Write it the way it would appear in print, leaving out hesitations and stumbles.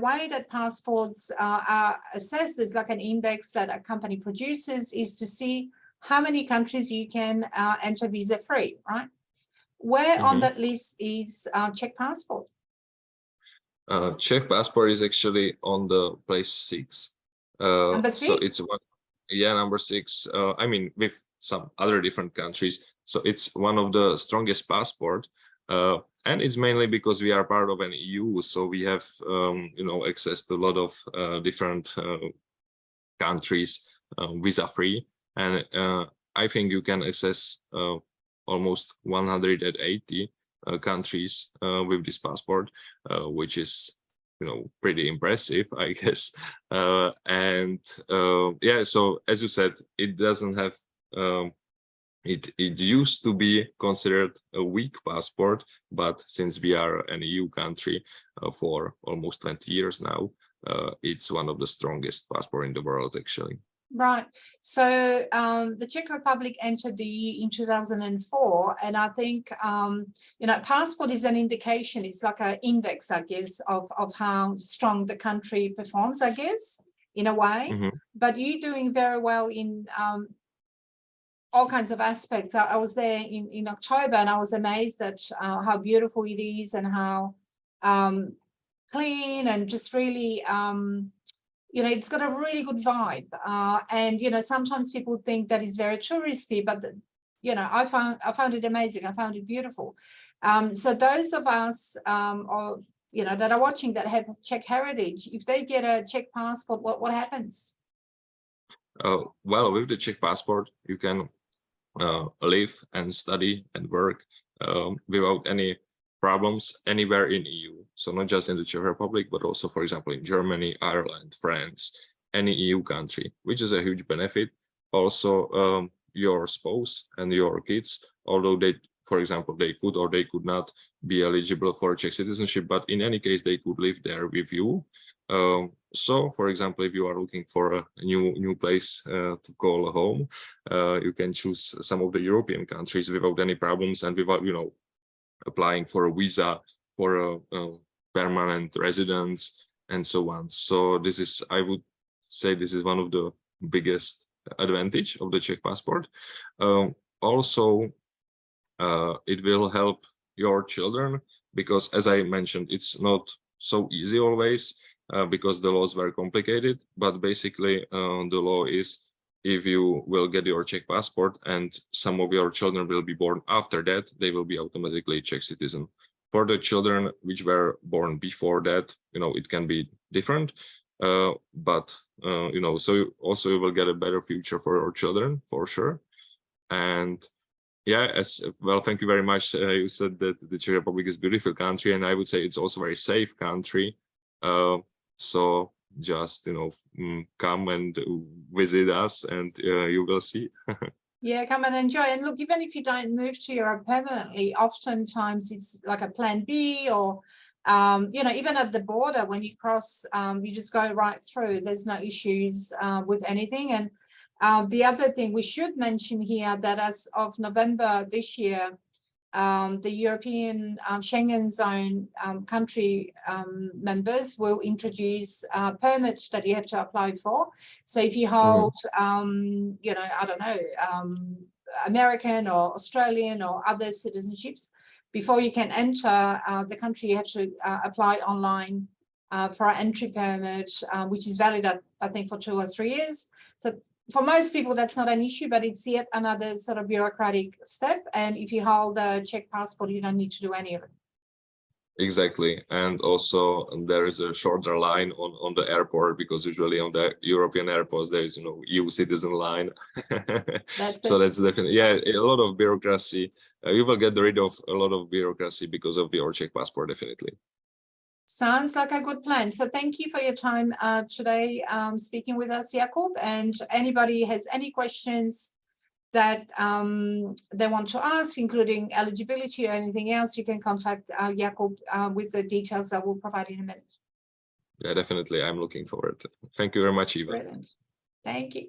way that passports are assessed, there's like an index that a company produces, is to see how many countries you can enter visa-free, right? Where on that list is Czech passport? Czech passport is actually on the place 6. Number 6? So it's one, yeah, number 6. I mean, with some other different countries. So it's one of the strongest passport, and it's mainly because we are part of an EU. So we have, you know, access to a lot of different countries visa-free, and I think you can access almost 180 countries with this passport, which is, you know, pretty impressive, I guess. And yeah, so as you said, it doesn't have it used to be considered a weak passport, but since we are an EU country for almost 20 years now, it's one of the strongest passports in the world, actually. Right. So the Czech Republic entered the EU in 2004, and I think you know, passport is an indication. It's like an index, I guess, of how strong the country performs, I guess, in a way. But you're doing very well in all kinds of aspects. I was there in October, and I was amazed at how beautiful it is, and how clean, and just really you know, it's got a really good vibe. And you know, sometimes people think that it's very touristy, but you know, I found it amazing. I found it beautiful. So those of us or you know, that are watching that have Czech heritage, if they get a Czech passport, what happens? Well, with the Czech passport, you can live and study and work without any problems anywhere in EU. So not just in the Czech Republic, but also, for example, in Germany, Ireland, France, any EU country, which is a huge benefit. Also, your spouse and your kids, although they, for example, they could or they could not be eligible for Czech citizenship, but in any case, they could live there with you. So, for example, if you are looking for a new place to call home, you can choose some of the European countries without any problems and without, you know, applying for a visa for a permanent residence and so on. So this is, I would say, this is one of the biggest advantage of the Czech passport. Also, it will help your children, because as I mentioned, it's not so easy always because the laws were complicated, but basically the law is, if you will get your Czech passport and some of your children will be born after that, they will be automatically Czech citizen. For the children which were born before that, you know, it can be different, but you know, so also you will get a better future for your children, for sure. And yeah, as well, thank you very much. You said that the Czech Republic is a beautiful country, and I would say it's also a very safe country. So just, you know, come and visit us, and you will see. Yeah, come and enjoy. And look, even if you don't move to Europe permanently, oftentimes it's like a plan B, or you know, even at the border when you cross, you just go right through. There's no issues with anything. And the other thing we should mention here, that as of November this year, the European Schengen zone country members will introduce permits that you have to apply for. So if you hold, you know, I don't know, American or Australian or other citizenships, before you can enter the country, you have to apply online for an entry permit, which is valid, I think, for 2 or 3 years. So for most people, that's not an issue, but it's yet another sort of bureaucratic step. And if you hold a Czech passport, you don't need to do any of it. Exactly. And also there is a shorter line on the airport, because usually on the European airports, there is, you know, EU citizen line. So that's definitely, yeah, a lot of bureaucracy. You will get rid of a lot of bureaucracy because of your Czech passport, definitely. Sounds like a good plan. So thank you for your time today speaking with us, Jakub. And anybody has any questions that they want to ask, including eligibility or anything else, you can contact Jakub with the details that we'll provide in a minute. Yeah, definitely. I'm looking forward to it. Thank you very much, Eva. Brilliant. Thank you.